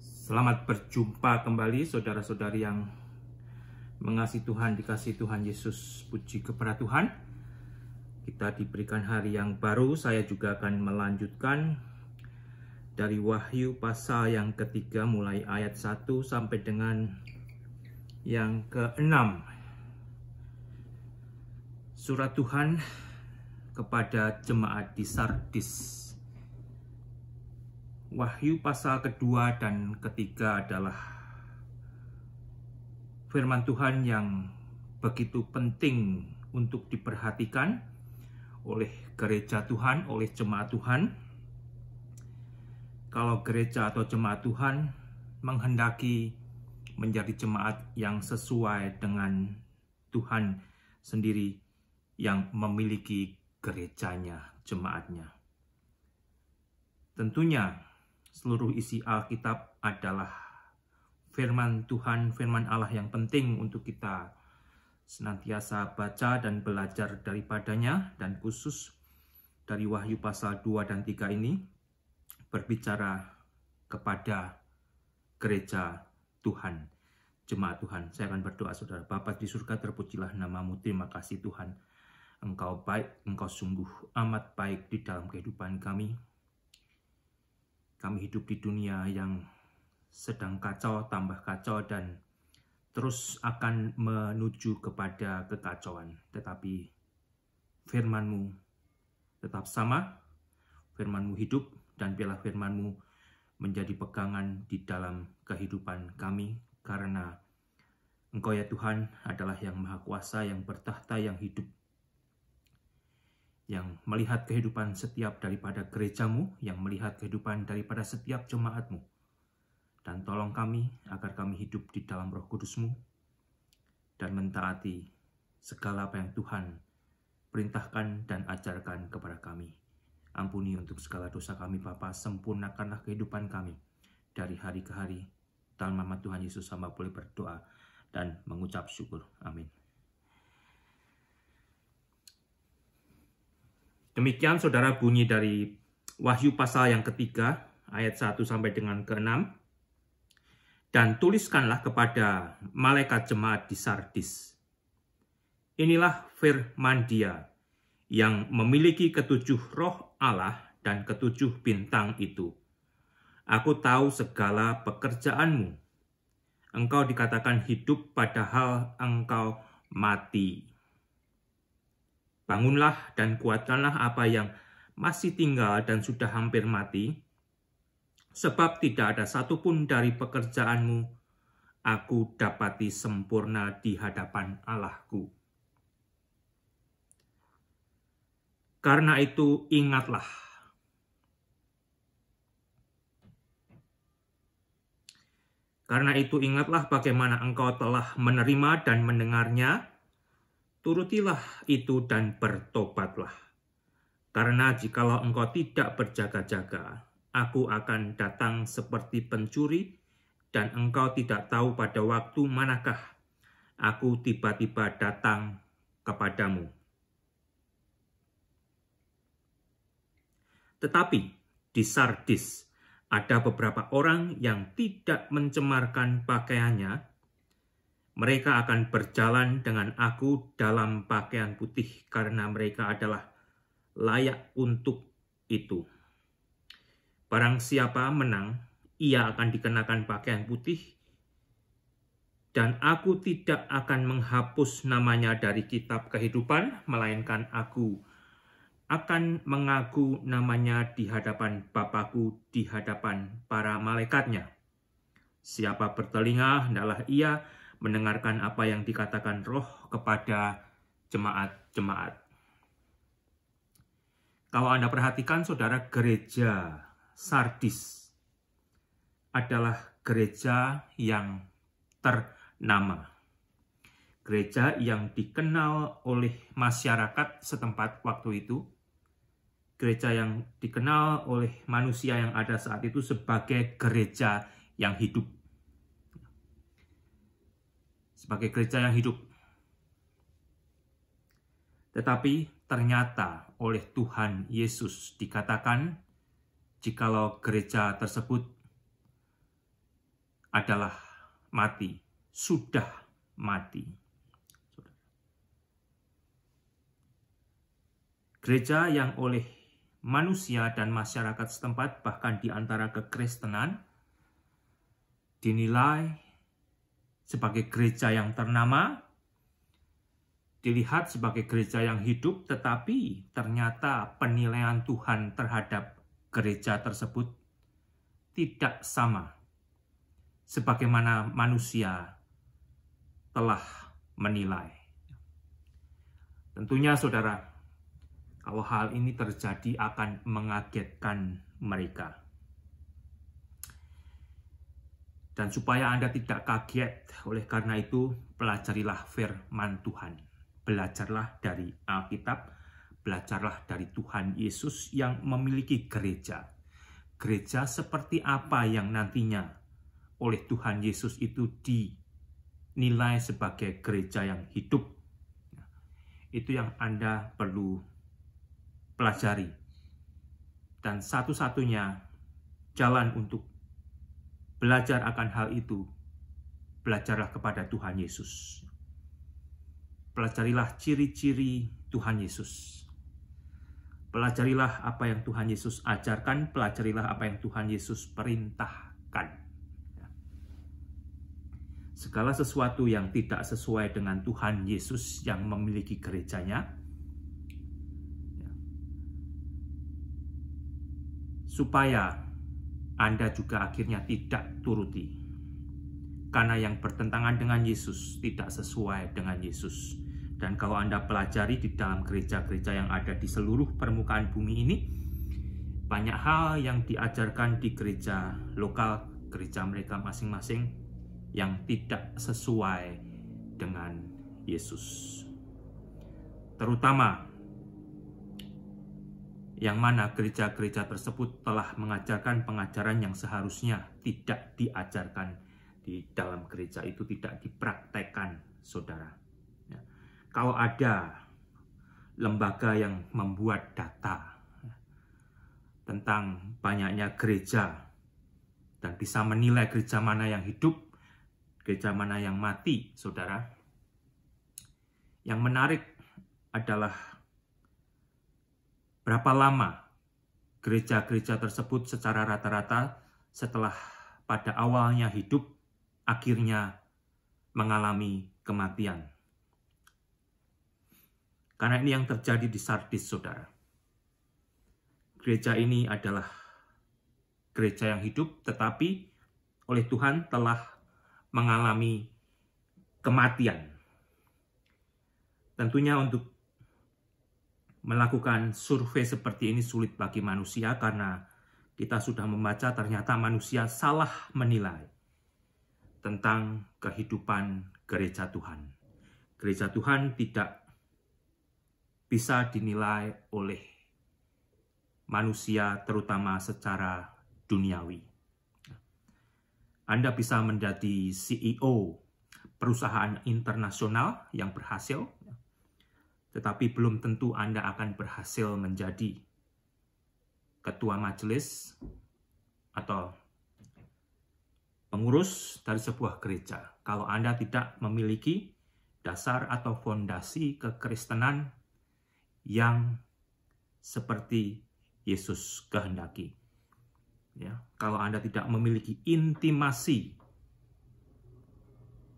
Selamat berjumpa kembali saudara-saudari yang mengasihi Tuhan, dikasihi Tuhan Yesus. Puji kepada Tuhan. Kita diberikan hari yang baru. Saya juga akan melanjutkan dari Wahyu pasal yang ketiga mulai ayat 1 sampai dengan yang ke-6. Surat Tuhan kepada jemaat di Sardis. Wahyu pasal kedua dan ketiga adalah firman Tuhan yang begitu penting untuk diperhatikan oleh gereja Tuhan, oleh jemaat Tuhan. Kalau gereja atau jemaat Tuhan menghendaki menjadi jemaat yang sesuai dengan Tuhan sendiri yang memiliki gerejanya, jemaatnya. Tentunya seluruh isi Alkitab adalah firman Tuhan, firman Allah yang penting untuk kita senantiasa baca dan belajar daripadanya, dan khusus dari Wahyu pasal 2 dan 3 ini berbicara kepada gereja Tuhan, jemaat Tuhan. Saya akan berdoa, saudara. Bapa di surga, terpujilah namamu. Terima kasih Tuhan. Engkau baik, Engkau sungguh amat baik di dalam kehidupan kami. Kami hidup di dunia yang sedang kacau, tambah kacau, dan terus akan menuju kepada kekacauan. Tetapi firman-Mu tetap sama, firman-Mu hidup, dan biarlah firman-Mu menjadi pegangan di dalam kehidupan kami, karena Engkau ya Tuhan adalah yang maha kuasa, yang bertahta, yang hidup, yang melihat kehidupan setiap daripada gerejamu, yang melihat kehidupan daripada setiap jemaatmu. Dan tolong kami agar kami hidup di dalam Roh Kudus-Mu dan mentaati segala apa yang Tuhan perintahkan dan ajarkan kepada kami. Ampuni untuk segala dosa kami Bapa, sempurnakanlah kehidupan kami dari hari ke hari. Dalam nama Tuhan Yesus hamba boleh berdoa dan mengucap syukur. Amin. Demikian saudara bunyi dari Wahyu pasal yang ketiga, ayat 1 sampai dengan ke-6. Dan tuliskanlah kepada malaikat jemaat di Sardis. Inilah firman Dia yang memiliki ketujuh roh Allah dan ketujuh bintang itu. Aku tahu segala pekerjaanmu. Engkau dikatakan hidup padahal engkau mati. Bangunlah dan kuatkanlah apa yang masih tinggal dan sudah hampir mati, sebab tidak ada satupun dari pekerjaanmu aku dapati sempurna di hadapan Allahku. Karena itu ingatlah. Karena itu ingatlah bagaimana engkau telah menerima dan mendengarnya. Turutilah itu dan bertobatlah. Karena jikalau engkau tidak berjaga-jaga, aku akan datang seperti pencuri, dan engkau tidak tahu pada waktu manakah aku tiba-tiba datang kepadamu. Tetapi di Sardis ada beberapa orang yang tidak mencemarkan pakaiannya. Mereka akan berjalan dengan aku dalam pakaian putih karena mereka adalah layak untuk itu. Barang siapa menang, ia akan dikenakan pakaian putih, dan aku tidak akan menghapus namanya dari kitab kehidupan, melainkan aku akan mengaku namanya di hadapan Bapakku, di hadapan para malaikatnya. Siapa bertelinga, hendaklah ia mendengarkan apa yang dikatakan Roh kepada jemaat-jemaat. Kalau Anda perhatikan, saudara, gereja Sardis adalah gereja yang ternama. Gereja yang dikenal oleh masyarakat setempat waktu itu. Gereja yang dikenal oleh manusia yang ada saat itu sebagai gereja yang hidup. Sebagai gereja yang hidup. Tetapi ternyata oleh Tuhan Yesus dikatakan, jikalau gereja tersebut adalah mati, sudah mati. Gereja yang oleh manusia dan masyarakat setempat, bahkan di antara kekristenan, dinilai sebagai gereja yang ternama, dilihat sebagai gereja yang hidup, tetapi ternyata penilaian Tuhan terhadap gereja tersebut tidak sama sebagaimana manusia telah menilai. Tentunya saudara, kalau hal ini terjadi akan mengagetkan mereka. Dan supaya Anda tidak kaget, oleh karena itu pelajarilah firman Tuhan. Belajarlah dari Alkitab, belajarlah dari Tuhan Yesus yang memiliki gereja. Gereja seperti apa yang nantinya oleh Tuhan Yesus itu dinilai sebagai gereja yang hidup. Itu yang Anda perlu pelajari. Dan satu-satunya jalan untuk belajar akan hal itu, belajarlah kepada Tuhan Yesus. Pelajarilah ciri-ciri Tuhan Yesus. Pelajarilah apa yang Tuhan Yesus ajarkan, pelajarilah apa yang Tuhan Yesus perintahkan. Segala sesuatu yang tidak sesuai dengan Tuhan Yesus yang memiliki gerejanya, supaya Anda juga akhirnya tidak turuti. Karena yang bertentangan dengan Yesus tidak sesuai dengan Yesus. Dan kalau Anda pelajari di dalam gereja-gereja yang ada di seluruh permukaan bumi ini, banyak hal yang diajarkan di gereja lokal, gereja mereka masing-masing, yang tidak sesuai dengan Yesus. Terutama yang mana gereja-gereja tersebut telah mengajarkan pengajaran yang seharusnya tidak diajarkan di dalam gereja, itu tidak dipraktekkan, saudara. Ya. Kalau ada lembaga yang membuat data tentang banyaknya gereja dan bisa menilai gereja mana yang hidup, gereja mana yang mati, saudara, yang menarik adalah berapa lama gereja-gereja tersebut secara rata-rata setelah pada awalnya hidup, akhirnya mengalami kematian. Karena ini yang terjadi di Sardis, saudara. Gereja ini adalah gereja yang hidup, tetapi oleh Tuhan telah mengalami kematian. Tentunya untuk melakukan survei seperti ini sulit bagi manusia karena kita sudah membaca ternyata manusia salah menilai tentang kehidupan gereja Tuhan. Gereja Tuhan tidak bisa dinilai oleh manusia terutama secara duniawi. Anda bisa menjadi CEO perusahaan internasional yang berhasil, tetapi belum tentu Anda akan berhasil menjadi ketua majelis atau pengurus dari sebuah gereja kalau Anda tidak memiliki dasar atau fondasi kekristenan yang seperti Yesus kehendaki. Ya, kalau Anda tidak memiliki intimasi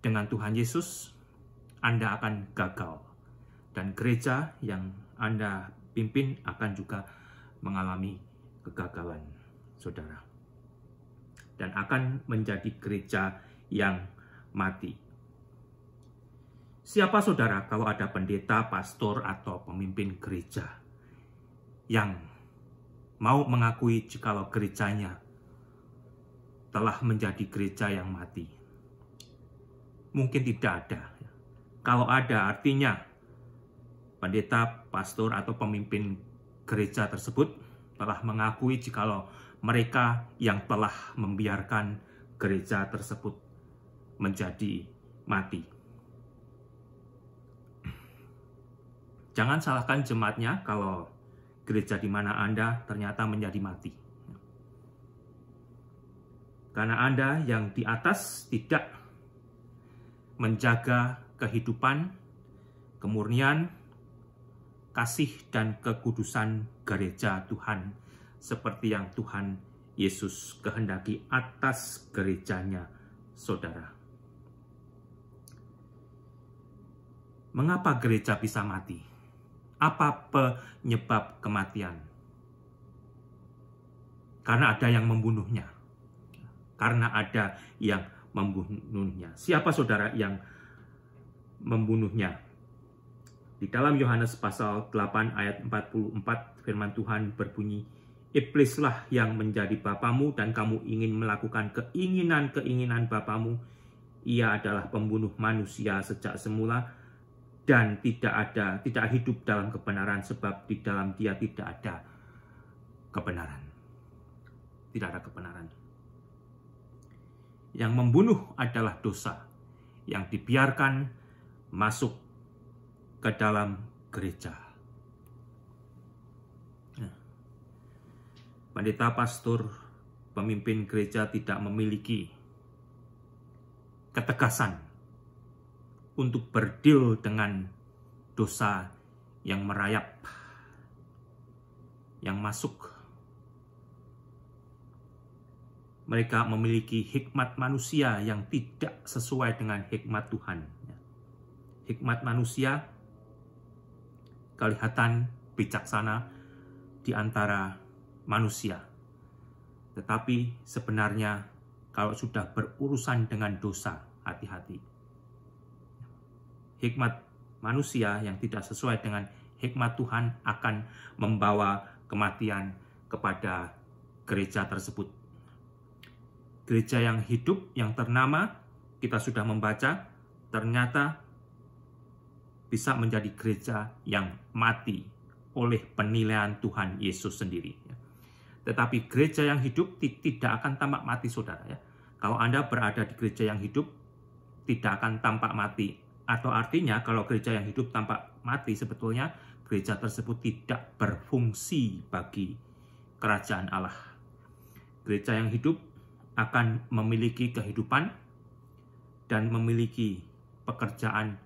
dengan Tuhan Yesus, Anda akan gagal. Dan gereja yang Anda pimpin akan juga mengalami kegagalan, saudara. Dan akan menjadi gereja yang mati. Siapa saudara kalau ada pendeta, pastor, atau pemimpin gereja yang mau mengakui jikalau gerejanya telah menjadi gereja yang mati? Mungkin tidak ada. Kalau ada, artinya pendeta, pastor, atau pemimpin gereja tersebut telah mengakui jikalau mereka yang telah membiarkan gereja tersebut menjadi mati. Jangan salahkan jemaatnya kalau gereja di mana Anda ternyata menjadi mati. Karena Anda yang di atas tidak menjaga kehidupan, kemurnian, kasih dan kekudusan gereja Tuhan seperti yang Tuhan Yesus kehendaki atas gerejanya, saudara. Mengapa gereja bisa mati? Apa penyebab kematian? Karena ada yang membunuhnya. Karena ada yang membunuhnya. Siapa saudara yang membunuhnya? Di dalam Yohanes pasal 8 ayat 44 firman Tuhan berbunyi, "Iblislah yang menjadi bapamu dan kamu ingin melakukan keinginan-keinginan bapamu. Ia adalah pembunuh manusia sejak semula dan tidak hidup dalam kebenaran sebab di dalam dia tidak ada kebenaran." Tidak ada kebenaran. Yang membunuh adalah dosa yang dibiarkan masuk ke dalam gereja. Pendeta, pastor, pemimpin gereja tidak memiliki ketegasan untuk berdil dengan dosa yang merayap, yang masuk. Mereka memiliki hikmat manusia yang tidak sesuai dengan hikmat Tuhan. Hikmat manusia kelihatan bijaksana di antara manusia. Tetapi sebenarnya kalau sudah berurusan dengan dosa, hati-hati. Hikmat manusia yang tidak sesuai dengan hikmat Tuhan akan membawa kematian kepada gereja tersebut. Gereja yang hidup, yang ternama, kita sudah membaca, ternyata bisa menjadi gereja yang mati oleh penilaian Tuhan Yesus sendiri. Tetapi gereja yang hidup tidak akan tampak mati, saudara. Kalau Anda berada di gereja yang hidup, tidak akan tampak mati. Atau artinya, kalau gereja yang hidup tampak mati, sebetulnya gereja tersebut tidak berfungsi bagi kerajaan Allah. Gereja yang hidup akan memiliki kehidupan dan memiliki pekerjaan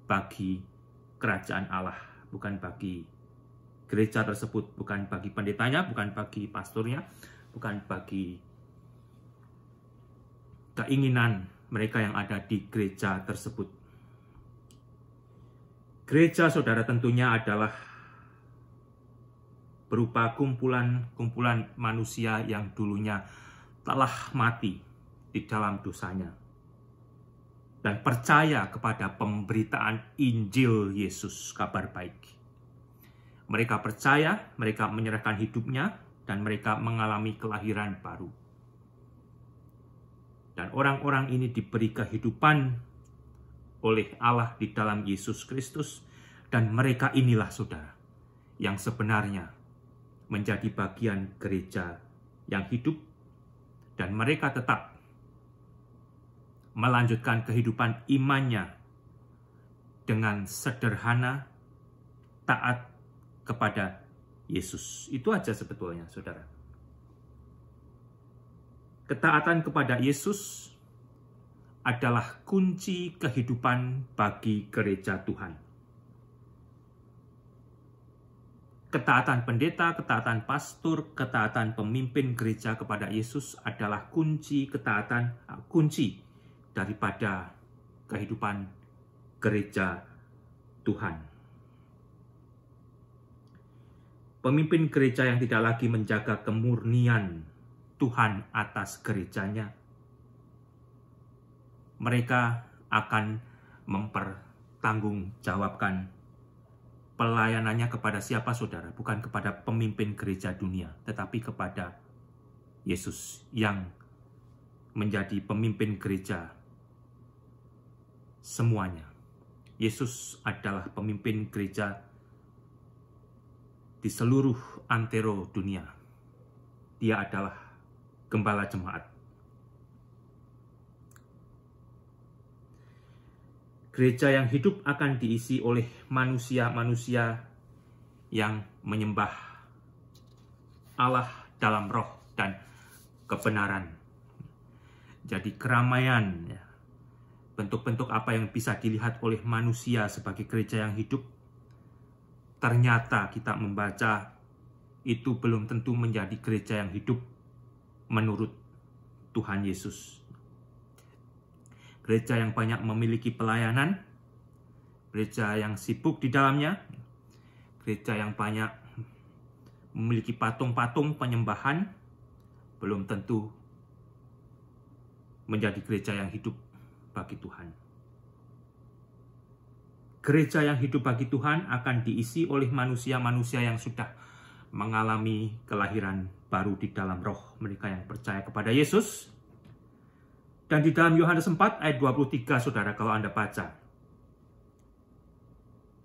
bagi kerajaan Allah, bukan bagi gereja tersebut, bukan bagi pendetanya, bukan bagi pastornya, bukan bagi keinginan mereka yang ada di gereja tersebut. Gereja, saudara, tentunya adalah berupa kumpulan manusia yang dulunya telah mati di dalam dosanya dan percaya kepada pemberitaan Injil Yesus, kabar baik. Mereka percaya, mereka menyerahkan hidupnya, dan mereka mengalami kelahiran baru. Dan orang-orang ini diberi kehidupan oleh Allah di dalam Yesus Kristus, dan mereka inilah, saudara, yang sebenarnya menjadi bagian gereja yang hidup. Dan mereka tetap melanjutkan kehidupan imannya dengan sederhana, taat kepada Yesus. Itu aja sebetulnya, saudara. Ketaatan kepada Yesus adalah kunci kehidupan bagi gereja Tuhan. Ketaatan pendeta, ketaatan pastor, ketaatan pemimpin gereja kepada Yesus adalah kunci daripada kehidupan gereja Tuhan. Pemimpin gereja yang tidak lagi menjaga kemurnian Tuhan atas gerejanya, mereka akan mempertanggungjawabkan pelayanannya kepada siapa, saudara? Bukan kepada pemimpin gereja dunia, tetapi kepada Yesus yang menjadi pemimpin gereja semuanya. Yesus adalah pemimpin gereja di seluruh antero dunia. Dia adalah gembala jemaat. Gereja yang hidup akan diisi oleh manusia-manusia yang menyembah Allah dalam roh dan kebenaran. jadi keramaian, ya. Bentuk-bentuk apa yang bisa dilihat oleh manusia sebagai gereja yang hidup, ternyata kita membaca itu belum tentu menjadi gereja yang hidup menurut Tuhan Yesus. Gereja yang banyak memiliki pelayanan, gereja yang sibuk di dalamnya, gereja yang banyak memiliki patung-patung penyembahan, belum tentu menjadi gereja yang hidup bagi Tuhan. Gereja yang hidup bagi Tuhan akan diisi oleh manusia-manusia yang sudah mengalami kelahiran baru di dalam roh, mereka yang percaya kepada Yesus. Dan di dalam Yohanes 4 ayat 23, saudara, kalau Anda baca,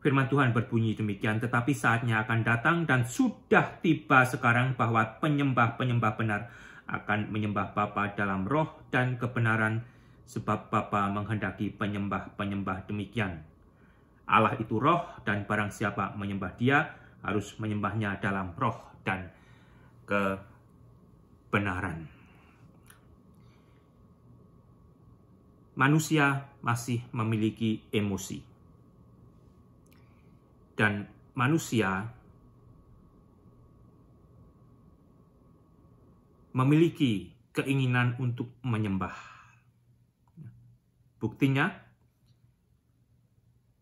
firman Tuhan berbunyi demikian, tetapi saatnya akan datang dan sudah tiba sekarang bahwa penyembah-penyembah benar akan menyembah Bapa dalam roh dan kebenaran, sebab Bapa menghendaki penyembah-penyembah demikian. Allah itu roh, dan barang siapa menyembah Dia harus menyembahnya dalam roh dan kebenaran. Manusia masih memiliki emosi. Dan manusia memiliki keinginan untuk menyembah. Buktinya,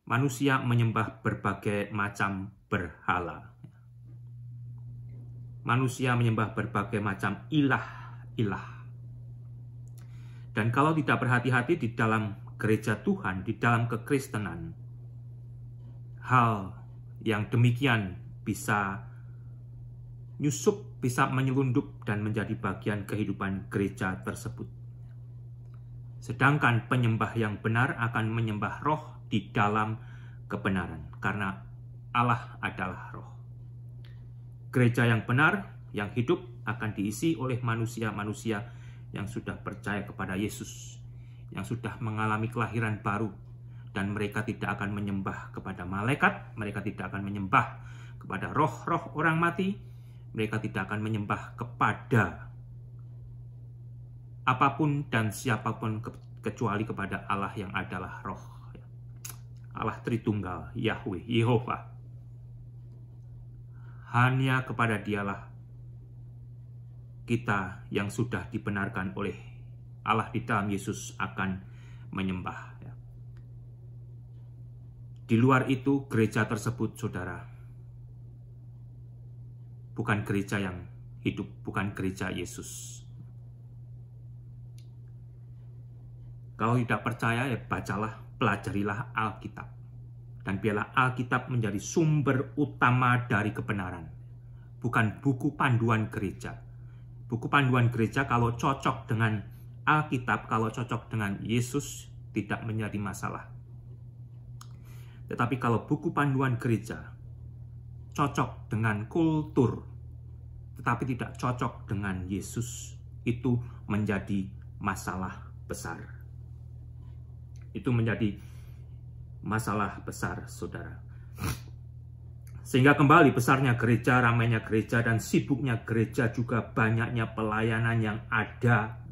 manusia menyembah berbagai macam berhala. Manusia menyembah berbagai macam ilah-ilah. Dan kalau tidak berhati-hati di dalam gereja Tuhan, di dalam kekristenan, hal yang demikian bisa nyusup, bisa menyelundup dan menjadi bagian kehidupan gereja tersebut. Sedangkan penyembah yang benar akan menyembah roh di dalam kebenaran, karena Allah adalah roh. Gereja yang benar, yang hidup, akan diisi oleh manusia-manusia yang sudah percaya kepada Yesus, yang sudah mengalami kelahiran baru, dan mereka tidak akan menyembah kepada malaikat, mereka tidak akan menyembah kepada roh-roh orang mati, mereka tidak akan menyembah kepada apapun dan siapapun kecuali kepada Allah yang adalah roh. Allah Tritunggal, Yahweh, Yehova. Hanya kepada Dialah kita yang sudah dibenarkan oleh Allah di dalam Yesus akan menyembah. Di luar itu, gereja tersebut, saudara, bukan gereja yang hidup, bukan gereja Yesus. Kalau tidak percaya, ya bacalah, pelajarilah Alkitab. Dan biarlah Alkitab menjadi sumber utama dari kebenaran. Bukan buku panduan gereja. Buku panduan gereja kalau cocok dengan Alkitab, kalau cocok dengan Yesus, tidak menjadi masalah. Tetapi kalau buku panduan gereja cocok dengan kultur, tetapi tidak cocok dengan Yesus, itu menjadi masalah besar. Itu menjadi masalah besar, saudara. Sehingga kembali besarnya gereja, ramainya gereja, dan sibuknya gereja, juga banyaknya pelayanan yang ada.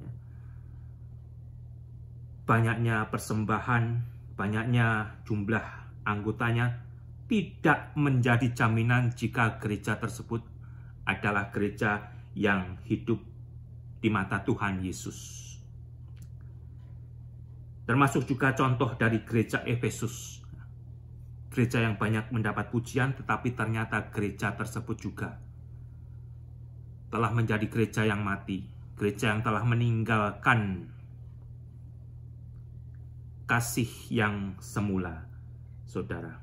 Banyaknya persembahan, banyaknya jumlah anggotanya, tidak menjadi jaminan jika gereja tersebut adalah gereja yang hidup di mata Tuhan Yesus. Termasuk juga contoh dari gereja Efesus. Gereja yang banyak mendapat pujian, tetapi ternyata gereja tersebut juga telah menjadi gereja yang mati. Gereja yang telah meninggalkan kasih yang semula, saudara.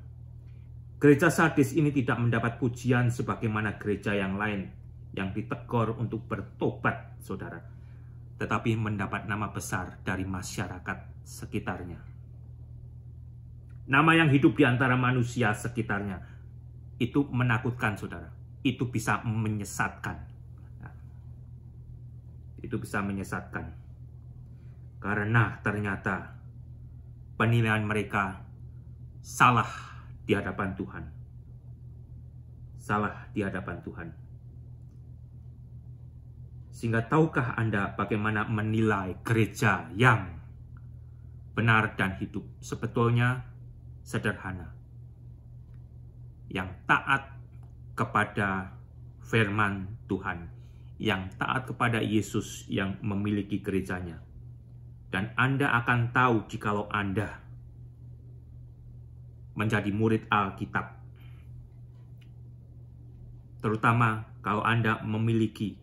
Gereja Sardis ini tidak mendapat pujian sebagaimana gereja yang lain yang ditegur untuk bertobat, saudara, tetapi mendapat nama besar dari masyarakat sekitarnya. Nama yang hidup di antara manusia sekitarnya itu menakutkan, saudara. Itu bisa menyesatkan. Itu bisa menyesatkan. Karena ternyata penilaian mereka salah di hadapan Tuhan. Salah di hadapan Tuhan. Sehingga tahukah Anda bagaimana menilai gereja yang benar dan hidup? Sebetulnya sederhana. Yang taat kepada firman Tuhan, yang taat kepada Yesus yang memiliki gerejanya. Dan Anda akan tahu jikalau Anda menjadi murid Alkitab. Terutama kalau Anda memiliki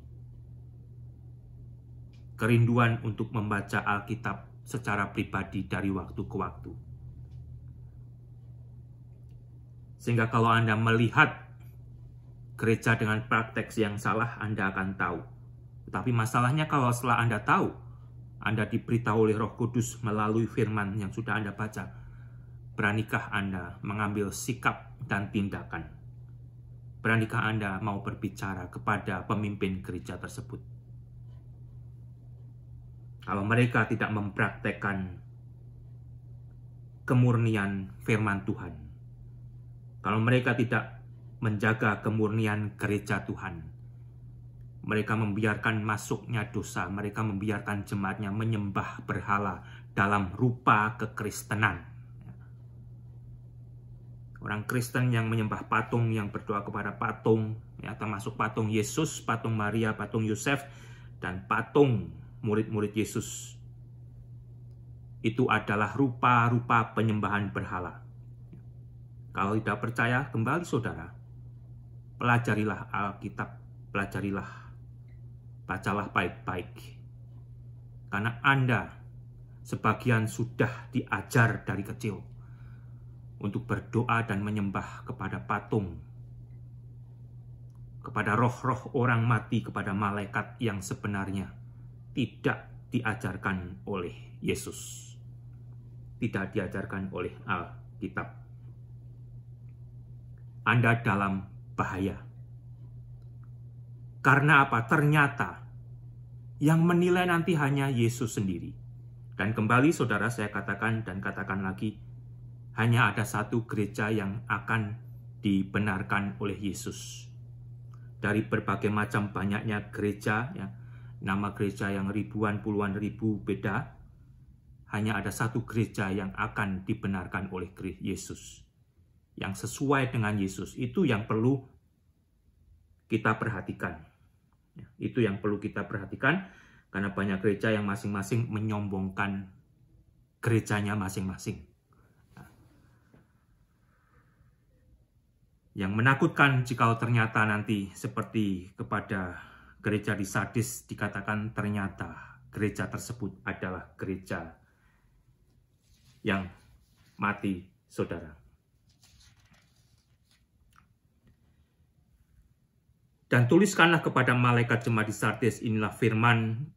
kerinduan untuk membaca Alkitab secara pribadi dari waktu ke waktu. Sehingga kalau Anda melihat gereja dengan praktek yang salah, Anda akan tahu. Tetapi masalahnya kalau setelah Anda tahu, Anda diberitahu oleh Roh Kudus melalui firman yang sudah Anda baca, beranikah Anda mengambil sikap dan tindakan? Beranikah Anda mau berbicara kepada pemimpin gereja tersebut? Kalau mereka tidak mempraktekkan kemurnian firman Tuhan, kalau mereka tidak menjaga kemurnian gereja Tuhan, mereka membiarkan masuknya dosa, mereka membiarkan jemaatnya menyembah berhala dalam rupa kekristenan. Orang Kristen yang menyembah patung, yang berdoa kepada patung, ya, termasuk patung Yesus, patung Maria, patung Yosef, dan patung murid-murid Yesus, itu adalah rupa-rupa penyembahan berhala. Kalau tidak percaya, kembali saudara, pelajarilah Alkitab, pelajarilah, bacalah baik-baik. Karena Anda sebagian sudah diajar dari kecil untuk berdoa dan menyembah kepada patung, kepada roh-roh orang mati, kepada malaikat yang sebenarnya tidak diajarkan oleh Yesus, tidak diajarkan oleh Alkitab. Anda dalam bahaya. Karena apa? Ternyata yang menilai nanti hanya Yesus sendiri. Dan kembali saudara, saya katakan dan katakan lagi, hanya ada satu gereja yang akan dibenarkan oleh Yesus. Dari berbagai macam banyaknya gereja, ya, nama gereja yang ribuan, puluhan ribu beda, hanya ada satu gereja yang akan dibenarkan oleh Yesus. Yang sesuai dengan Yesus, itu yang perlu kita perhatikan. Ya, itu yang perlu kita perhatikan, karena banyak gereja yang masing-masing menyombongkan gerejanya masing-masing. Yang menakutkan jika ternyata nanti seperti kepada gereja di Sardis dikatakan ternyata gereja tersebut adalah gereja yang mati, saudara. Dan tuliskanlah kepada malaikat jemaat di Sardis, inilah firman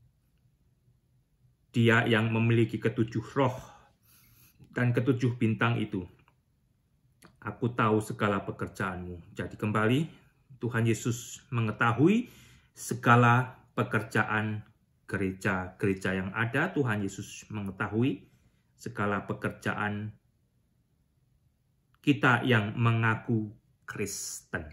Dia yang memiliki ketujuh roh dan ketujuh bintang itu. Aku tahu segala pekerjaanmu. Jadi kembali, Tuhan Yesus mengetahui segala pekerjaan gereja-gereja yang ada. Tuhan Yesus mengetahui segala pekerjaan kita yang mengaku Kristen.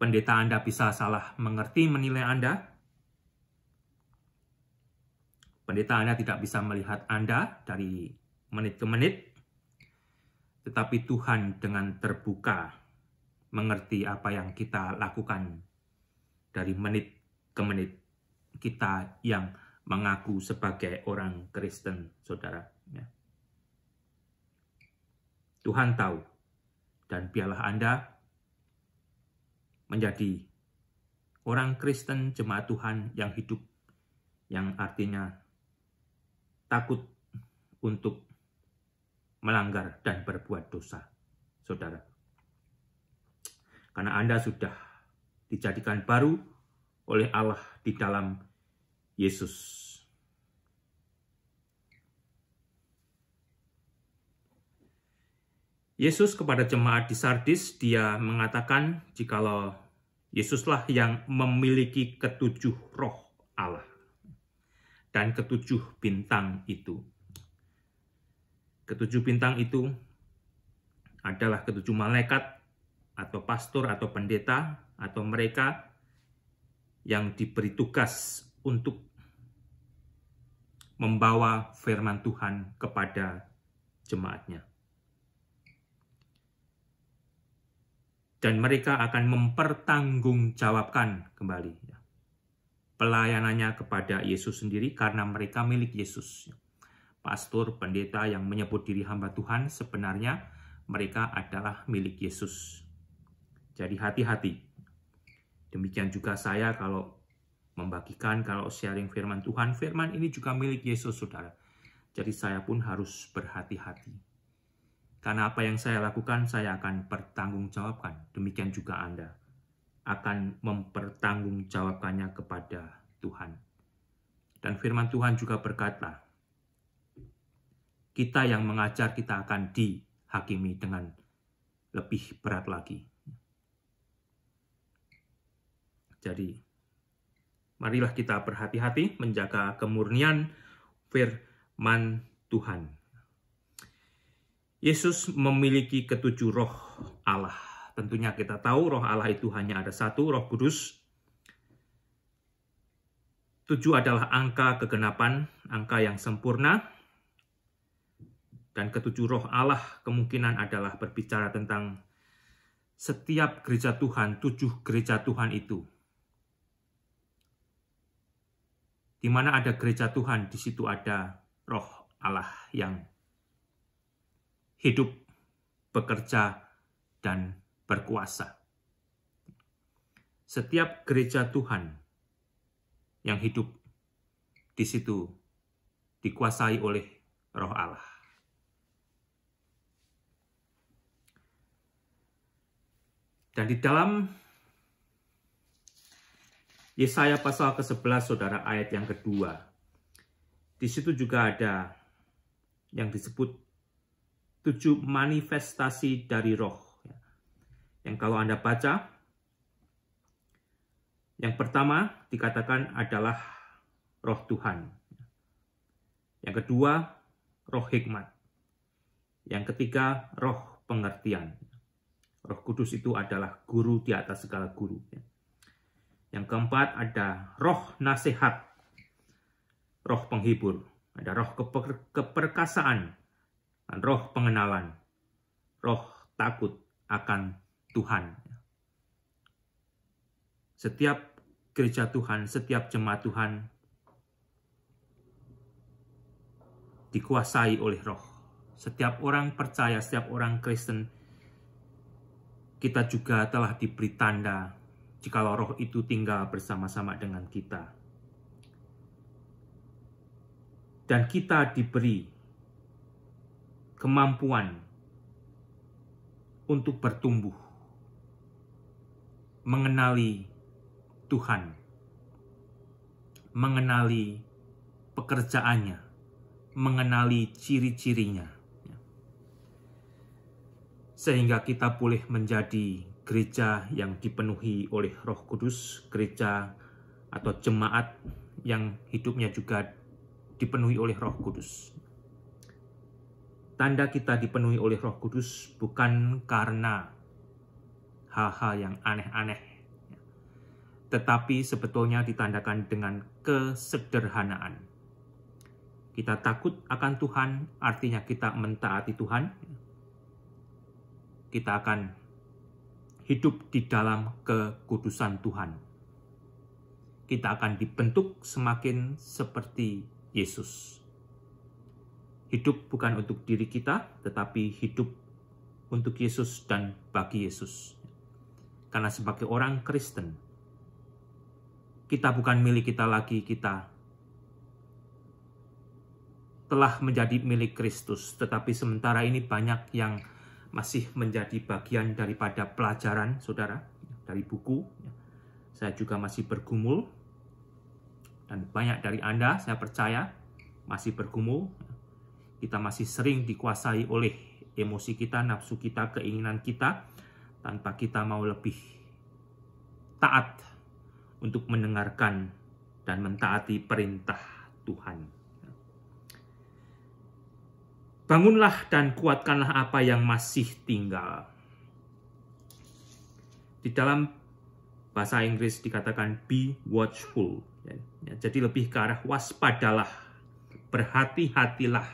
Pendeta Anda bisa salah mengerti menilai Anda. Pendeta Anda tidak bisa melihat Anda dari menit ke menit, tetapi Tuhan dengan terbuka mengerti apa yang kita lakukan dari menit ke menit, kita yang mengaku sebagai orang Kristen, saudara. Ya. Tuhan tahu, dan biarlah Anda menjadi orang Kristen, jemaat Tuhan yang hidup, yang artinya takut untuk melanggar dan berbuat dosa, saudara. Karena Anda sudah dijadikan baru oleh Allah di dalam Yesus. Yesus kepada jemaat di Sardis, Dia mengatakan jikalau Yesuslah yang memiliki ketujuh roh Allah dan ketujuh bintang itu. Ketujuh bintang itu adalah ketujuh malaikat atau pastor atau pendeta atau mereka yang diberi tugas untuk membawa firman Tuhan kepada jemaatnya. Dan mereka akan mempertanggungjawabkan kembali pelayanannya kepada Yesus sendiri karena mereka milik Yesus. Pastor, pendeta yang menyebut diri hamba Tuhan sebenarnya mereka adalah milik Yesus. Jadi hati-hati. Demikian juga saya kalau membagikan, kalau sharing firman Tuhan, firman ini juga milik Yesus, saudara. Jadi saya pun harus berhati-hati. Karena apa yang saya lakukan, saya akan pertanggungjawabkan. Demikian juga Anda akan mempertanggungjawabkannya kepada Tuhan. Dan firman Tuhan juga berkata, kita yang mengajar, kita akan dihakimi dengan lebih berat lagi. Jadi, marilah kita berhati-hati menjaga kemurnian firman Tuhan. Yesus memiliki ketujuh roh Allah. Tentunya kita tahu roh Allah itu hanya ada satu, Roh Kudus. 7 adalah angka kegenapan, angka yang sempurna. Dan ketujuh roh Allah kemungkinan adalah berbicara tentang setiap gereja Tuhan, 7 gereja Tuhan itu. Di mana ada gereja Tuhan, di situ ada roh Allah yang hidup, bekerja, dan berkuasa. Setiap gereja Tuhan yang hidup di situ dikuasai oleh roh Allah. Dan di dalam Yesaya pasal ke-11, saudara, ayat yang kedua. Di situ juga ada yang disebut 7 manifestasi dari roh. Yang kalau Anda baca, yang pertama dikatakan adalah roh Tuhan. Yang kedua, roh hikmat. Yang ketiga, roh pengertian. Roh Kudus itu adalah guru di atas segala guru. Yang keempat ada roh nasihat, roh penghibur, ada roh keperkasaan, dan roh pengenalan, roh takut akan Tuhan. Setiap gereja Tuhan, setiap jemaat Tuhan dikuasai oleh roh. Setiap orang percaya, setiap orang Kristen, kita juga telah diberi tanda jikalau roh itu tinggal bersama-sama dengan kita. Dan kita diberi kemampuan untuk bertumbuh, mengenali Tuhan, mengenali pekerjaannya, mengenali ciri-cirinya. Sehingga kita boleh menjadi gereja yang dipenuhi oleh Roh Kudus, gereja atau jemaat yang hidupnya juga dipenuhi oleh Roh Kudus. Tanda kita dipenuhi oleh Roh Kudus bukan karena hal-hal yang aneh-aneh, tetapi sebetulnya ditandakan dengan kesederhanaan. Kita takut akan Tuhan, artinya kita mentaati Tuhan. Kita akan hidup di dalam kekudusan Tuhan. Kita akan dibentuk semakin seperti Yesus. Hidup bukan untuk diri kita, tetapi hidup untuk Yesus dan bagi Yesus. Karena sebagai orang Kristen, kita bukan milik kita lagi, kita telah menjadi milik Kristus. Tetapi sementara ini banyak yang masih menjadi bagian daripada pelajaran, saudara, dari buku. Saya juga masih bergumul, dan banyak dari Anda, saya percaya, masih bergumul. Kita masih sering dikuasai oleh emosi kita, nafsu kita, keinginan kita, tanpa kita mau lebih taat untuk mendengarkan dan mentaati perintah Tuhan. Bangunlah dan kuatkanlah apa yang masih tinggal. Di dalam bahasa Inggris dikatakan be watchful. Jadi lebih ke arah waspadalah, berhati-hatilah.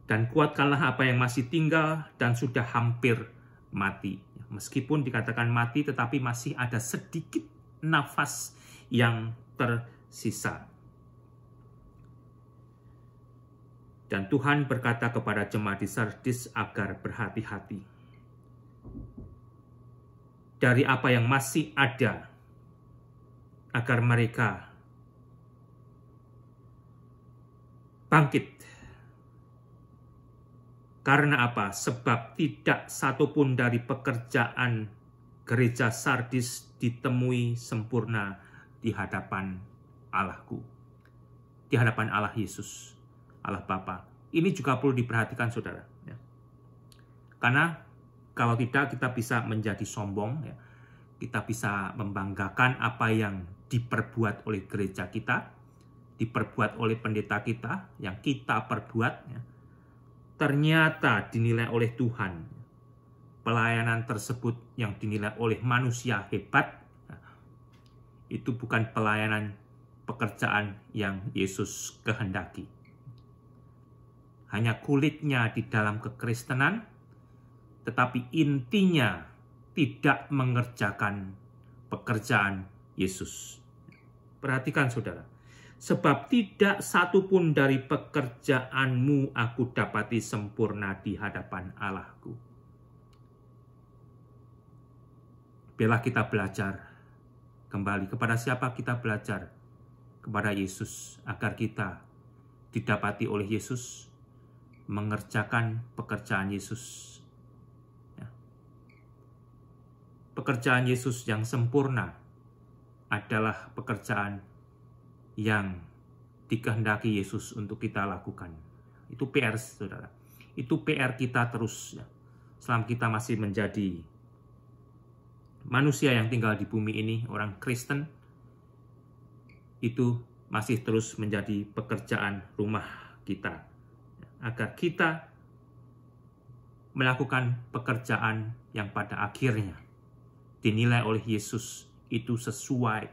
Dan kuatkanlah apa yang masih tinggal dan sudah hampir mati. Meskipun dikatakan mati, tetapi masih ada sedikit nafas yang tersisa. Dan Tuhan berkata kepada jemaat di Sardis agar berhati-hati dari apa yang masih ada, agar mereka bangkit. Karena apa? Sebab tidak satupun dari pekerjaan gereja Sardis ditemui sempurna di hadapan Allahku, di hadapan Allah Yesus, Allah Bapa. Ini juga perlu diperhatikan, saudara. Karena kalau tidak, kita bisa menjadi sombong. Kita bisa membanggakan apa yang diperbuat oleh gereja kita, diperbuat oleh pendeta kita, yang kita perbuat. Ternyata dinilai oleh Tuhan. Pelayanan tersebut yang dinilai oleh manusia hebat, itu bukan pelayanan pekerjaan yang Yesus kehendaki. Hanya kulitnya di dalam kekristenan, tetapi intinya tidak mengerjakan pekerjaan Yesus. Perhatikan, saudara. Sebab tidak satupun dari pekerjaanmu aku dapati sempurna di hadapan Allahku. Biarlah kita belajar kembali. Kepada siapa kita belajar? Kepada Yesus, agar kita didapati oleh Yesus, mengerjakan pekerjaan Yesus. Pekerjaan Yesus yang sempurna adalah pekerjaan yang dikehendaki Yesus untuk kita lakukan. Itu PR, saudara. Itu PR kita terus. Selama kita masih menjadi manusia yang tinggal di bumi ini, orang Kristen, itu masih terus menjadi pekerjaan rumah kita. Agar kita melakukan pekerjaan yang pada akhirnya dinilai oleh Yesus itu sesuai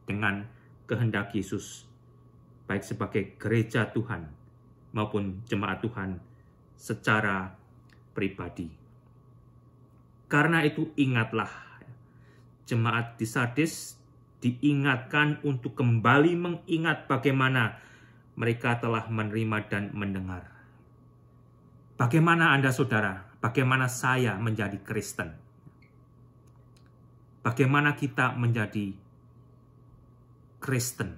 dengan kehendak Yesus, baik sebagai gereja Tuhan maupun jemaat Tuhan secara pribadi. Karena itu ingatlah, jemaat di Sardis diingatkan untuk kembali mengingat bagaimana mereka telah menerima dan mendengar. Bagaimana Anda, saudara? Bagaimana saya menjadi Kristen? Bagaimana kita menjadi Kristen?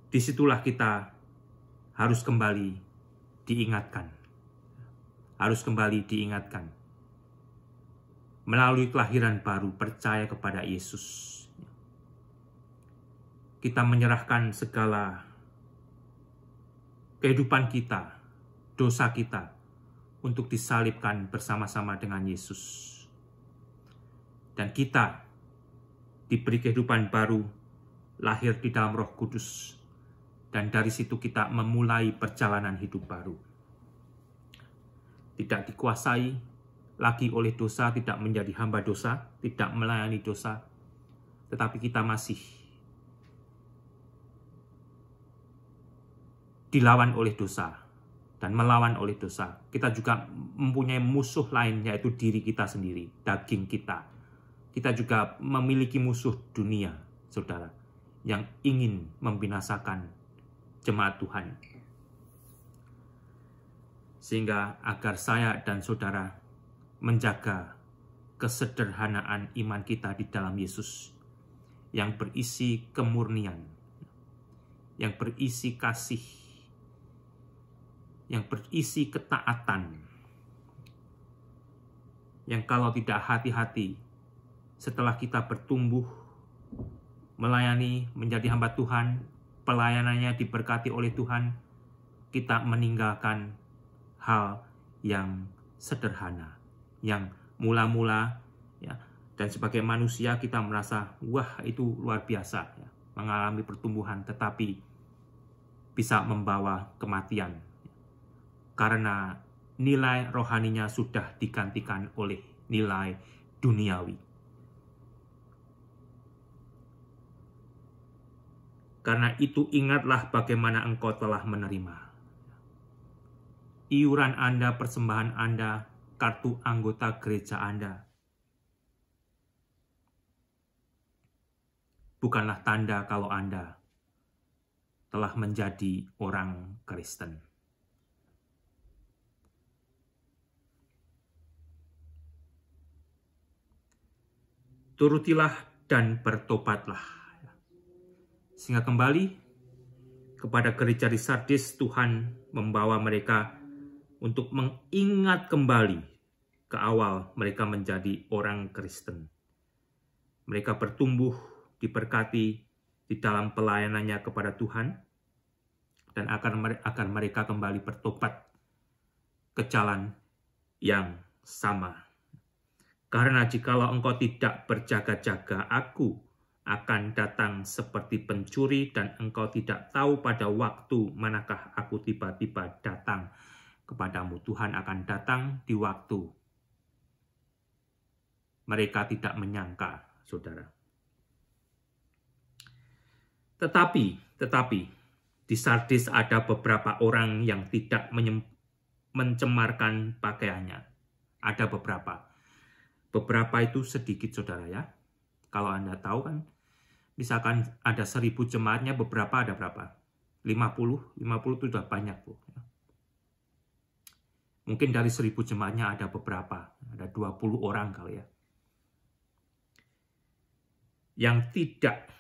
Disitulah kita harus kembali diingatkan. Harus kembali diingatkan. Melalui kelahiran baru, percaya kepada Yesus. Kita menyerahkan segala kehidupan kita, dosa kita, untuk disalibkan bersama-sama dengan Yesus. Dan kita diberi kehidupan baru, lahir di dalam Roh Kudus. Dan dari situ kita memulai perjalanan hidup baru. Tidak dikuasai lagi oleh dosa, tidak menjadi hamba dosa, tidak melayani dosa. Tetapi kita masih dilawan oleh dosa dan melawan oleh dosa. Kita juga mempunyai musuh lain, yaitu diri kita sendiri, daging kita. Kita juga memiliki musuh dunia, saudara, yang ingin membinasakan jemaat Tuhan. Sehingga agar saya dan saudara menjaga kesederhanaan iman kita di dalam Yesus, yang berisi kemurnian, yang berisi kasih, yang berisi ketaatan, yang kalau tidak hati-hati, setelah kita bertumbuh, melayani, menjadi hamba Tuhan, pelayanannya diberkati oleh Tuhan, kita meninggalkan hal yang sederhana, yang mula-mula, ya, dan sebagai manusia kita merasa, wah itu luar biasa, ya, mengalami pertumbuhan, tetapi bisa membawa kematian. karena nilai rohaninya sudah digantikan oleh nilai duniawi. Karena itu ingatlah bagaimana engkau telah menerima. Iuran Anda, persembahan Anda, kartu anggota gereja Anda bukanlah tanda kalau Anda telah menjadi orang Kristen. Turutilah dan bertobatlah. Sehingga kembali kepada gereja di Sardis, Tuhan membawa mereka untuk mengingat kembali ke awal mereka menjadi orang Kristen. Mereka bertumbuh, diberkati di dalam pelayanannya kepada Tuhan, dan akan mereka kembali bertobat ke jalan yang sama. Karena jikalau engkau tidak berjaga-jaga, aku akan datang seperti pencuri, dan engkau tidak tahu pada waktu manakah aku tiba-tiba datang kepadamu. Tuhan akan datang di waktu mereka tidak menyangka, saudara. Tetapi di Sardis ada beberapa orang yang tidak mencemarkan pakaiannya. Ada beberapa. Beberapa itu sedikit, saudara ya. Kalau Anda tahu kan, misalkan ada 1000 jemaatnya, beberapa ada berapa? 50 itu sudah banyak, Bu. Mungkin dari 1000 jemaatnya ada beberapa, ada 20 orang kali ya, yang tidak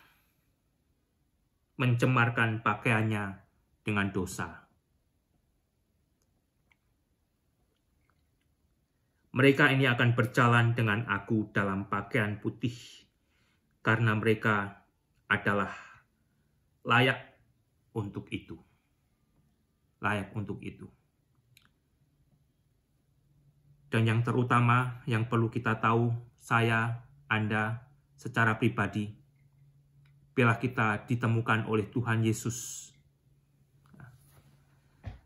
mencemarkan pakaiannya dengan dosa. Mereka ini akan berjalan dengan aku dalam pakaian putih, karena mereka adalah layak untuk itu. Layak untuk itu. Dan yang terutama yang perlu kita tahu, saya, Anda, secara pribadi, bila kita ditemukan oleh Tuhan Yesus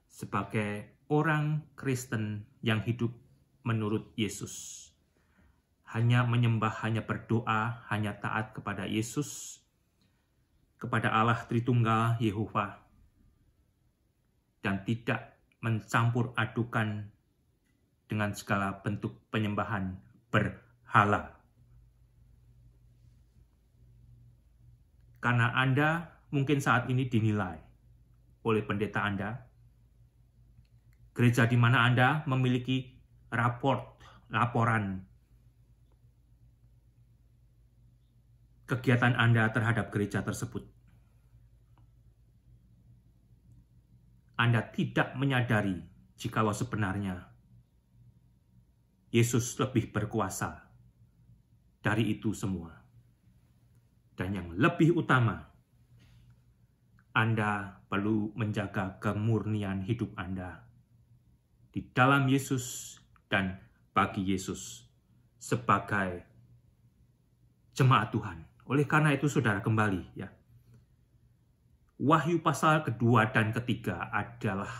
sebagai orang Kristen yang hidup menurut Yesus, hanya menyembah, hanya berdoa, hanya taat kepada Yesus, kepada Allah Tritunggal Yehova, dan tidak mencampur adukan dengan segala bentuk penyembahan berhala. Karena Anda mungkin saat ini dinilai oleh pendeta Anda, gereja di mana Anda memiliki laporan kegiatan Anda terhadap gereja tersebut. Anda tidak menyadari jikalau sebenarnya Yesus lebih berkuasa dari itu semua. Dan yang lebih utama, Anda perlu menjaga kemurnian hidup Anda di dalam Yesus dan bagi Yesus sebagai jemaat Tuhan. Oleh karena itu, saudara, kembali ya. Wahyu pasal kedua dan ketiga adalah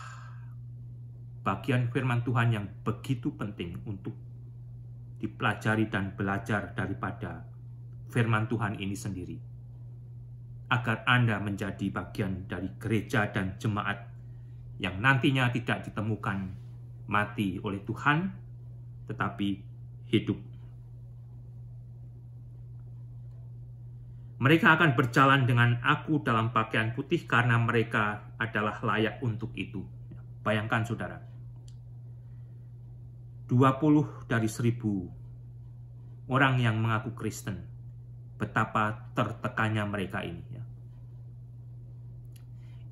bagian firman Tuhan yang begitu penting untuk dipelajari dan belajar daripada firman Tuhan ini sendiri, agar Anda menjadi bagian dari gereja dan jemaat yang nantinya tidak ditemukan mati oleh Tuhan, tetapi hidup. Mereka akan berjalan dengan aku dalam pakaian putih, karena mereka adalah layak untuk itu. Bayangkan, saudara, 20 dari 1000 orang yang mengaku Kristen, betapa tertekannya mereka ini. Ya.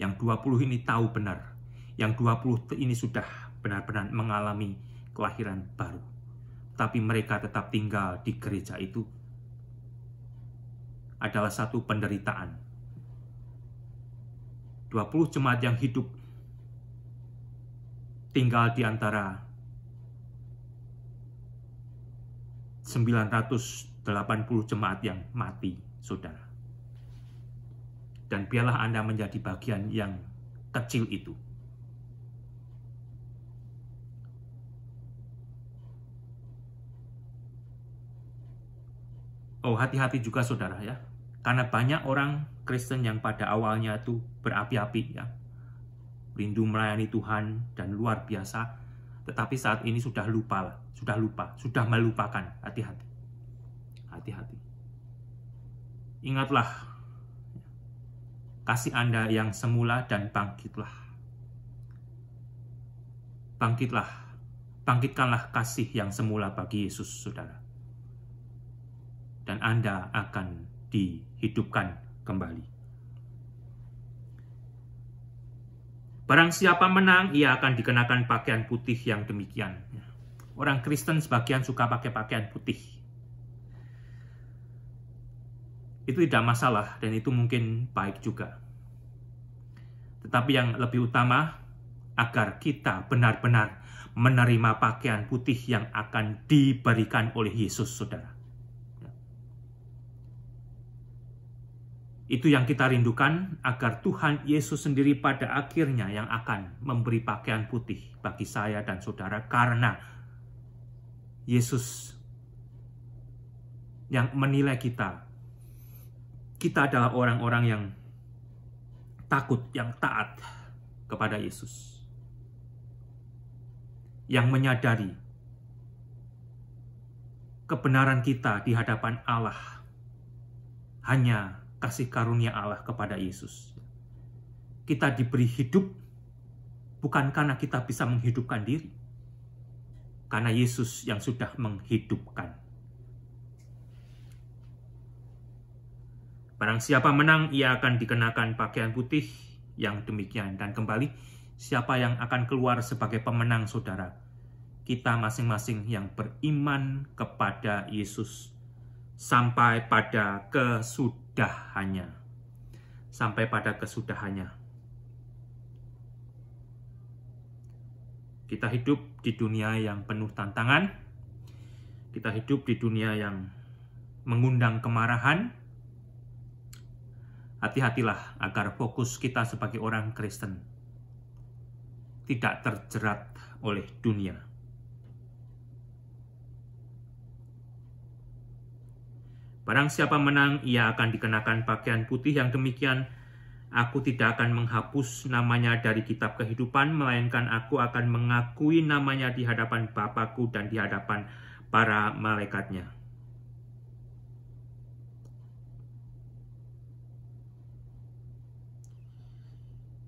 Yang 20 ini tahu benar. Yang 20 ini sudah benar-benar mengalami kelahiran baru. Tapi mereka tetap tinggal di gereja itu. Adalah satu penderitaan. 20 jemaat yang hidup tinggal di antara 980 jemaat yang mati, saudara. Dan biarlah Anda menjadi bagian yang kecil itu. Oh, hati-hati juga saudara ya. Karena banyak orang Kristen yang pada awalnya itu berapi-api ya. Rindu melayani Tuhan dan luar biasa. Tetapi saat ini sudah lupa, sudah melupakan. Hati-hati. Hati-hati. Ingatlah kasih Anda yang semula dan bangkitlah. Bangkitlah. Bangkitkanlah kasih yang semula bagi Yesus, saudara. Dan Anda akan dihidupkan kembali. Barang siapa menang, ia akan dikenakan pakaian putih yang demikian. Orang Kristen sebagian suka pakai pakaian putih. Itu tidak masalah dan itu mungkin baik juga. Tetapi yang lebih utama, agar kita benar-benar menerima pakaian putih yang akan diberikan oleh Yesus, saudara. Itu yang kita rindukan, agar Tuhan Yesus sendiri pada akhirnya yang akan memberi pakaian putih bagi saya dan saudara, karena Yesus yang menilai kita. Kita adalah orang-orang yang takut, yang taat kepada Yesus. Yang menyadari kebenaran kita di hadapan Allah hanya kasih karunia Allah kepada Yesus. Kita diberi hidup bukan karena kita bisa menghidupkan diri, karena Yesus yang sudah menghidupkan. Barang siapa menang, ia akan dikenakan pakaian putih yang demikian. Dan kembali, siapa yang akan keluar sebagai pemenang, saudara? Kita masing-masing yang beriman kepada Yesus sampai pada kesudahannya. Sampai pada kesudahannya. Kita hidup di dunia yang penuh tantangan. Kita hidup di dunia yang mengundang kemarahan. Hati-hatilah agar fokus kita sebagai orang Kristen tidak terjerat oleh dunia. Barang siapa menang, ia akan dikenakan pakaian putih yang demikian. Aku tidak akan menghapus namanya dari kitab kehidupan, melainkan aku akan mengakui namanya di hadapan Bapa-Ku dan di hadapan para malaikatnya.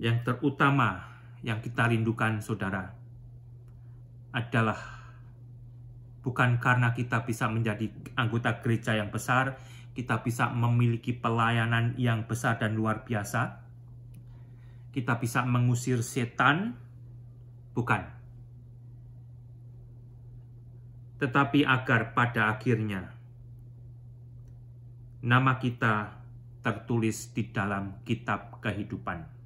Yang terutama yang kita rindukan, saudara, adalah bukan karena kita bisa menjadi anggota gereja yang besar, kita bisa memiliki pelayanan yang besar dan luar biasa, kita bisa mengusir setan, bukan. Tetapi agar pada akhirnya nama kita tertulis di dalam kitab kehidupan.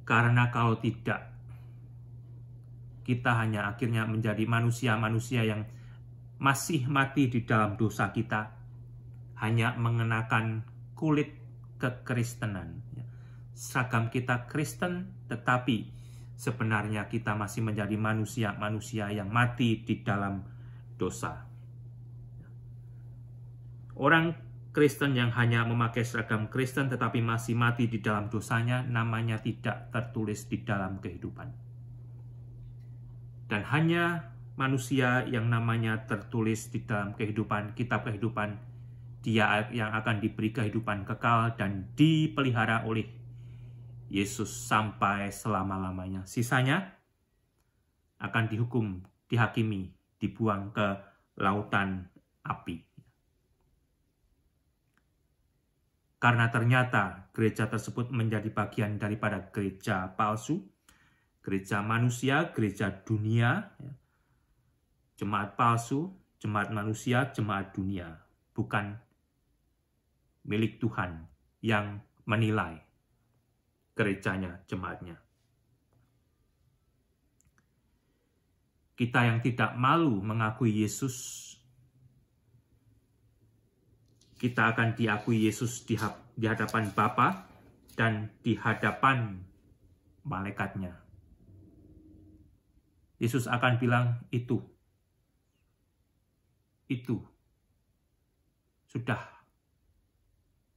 Karena kalau tidak, kita hanya akhirnya menjadi manusia-manusia yang masih mati di dalam dosa kita, hanya mengenakan kulit kekristenan. Seragam kita Kristen, tetapi sebenarnya kita masih menjadi manusia-manusia yang mati di dalam dosa. Orang Kristen yang hanya memakai seragam Kristen tetapi masih mati di dalam dosanya, namanya tidak tertulis di dalam kehidupan. Dan hanya manusia yang namanya tertulis di dalam kehidupan, kitab kehidupan, dia yang akan diberi kehidupan kekal dan dipelihara oleh Yesus sampai selama-lamanya. Sisanya akan dihukum, dihakimi, dibuang ke lautan api. Karena ternyata gereja tersebut menjadi bagian daripada gereja palsu, gereja manusia, gereja dunia, jemaat palsu, jemaat manusia, jemaat dunia, bukan milik Tuhan yang menilai gerejanya, jemaatnya. Kita yang tidak malu mengakui Yesus, kita akan diakui Yesus di hadapan Bapa dan di hadapan malaikatnya. Yesus akan bilang, itu itu sudah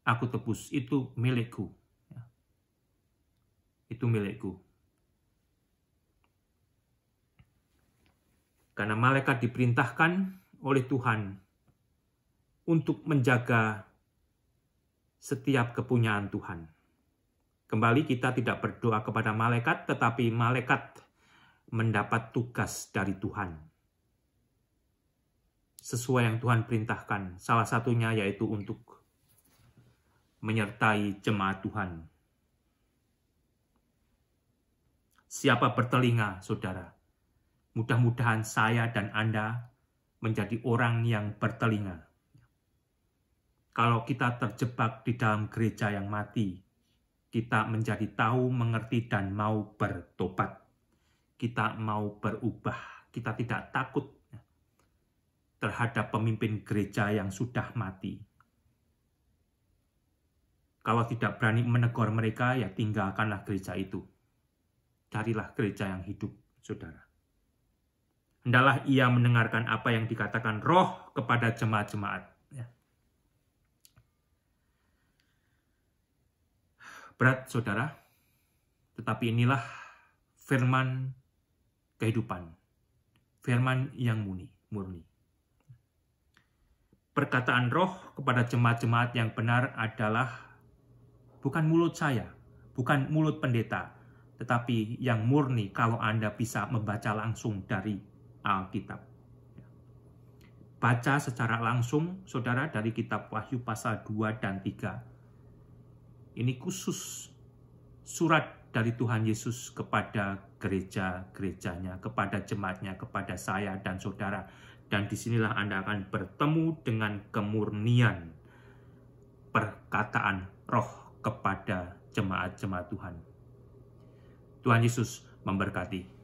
aku tebus, itu milikku. Itu milikku. Karena malaikat diperintahkan oleh Tuhan untuk menjaga setiap kepunyaan Tuhan. Kembali kita tidak berdoa kepada malaikat, tetapi malaikat mendapat tugas dari Tuhan. Sesuai yang Tuhan perintahkan, salah satunya yaitu untuk menyertai jemaat Tuhan. Siapa bertelinga, saudara? Mudah-mudahan saya dan Anda menjadi orang yang bertelinga. Kalau kita terjebak di dalam gereja yang mati, kita menjadi tahu, mengerti, dan mau bertobat. Kita mau berubah. Kita tidak takut terhadap pemimpin gereja yang sudah mati. Kalau tidak berani menegur mereka, ya tinggalkanlah gereja itu. Carilah gereja yang hidup, saudara. Hendaklah ia mendengarkan apa yang dikatakan Roh kepada jemaat-jemaat. Berat, saudara, tetapi inilah firman kehidupan. Firman yang murni. Perkataan Roh kepada jemaat-jemaat yang benar adalah bukan mulut saya, bukan mulut pendeta, tetapi yang murni kalau Anda bisa membaca langsung dari Alkitab. Baca secara langsung, saudara, dari kitab Wahyu pasal 2 dan 3. Ini khusus surat dari Tuhan Yesus kepada gereja-gerejanya, kepada jemaatnya, kepada saya dan saudara. Dan disinilah Anda akan bertemu dengan kemurnian perkataan Roh kepada jemaat-jemaat Tuhan. Tuhan Yesus memberkati.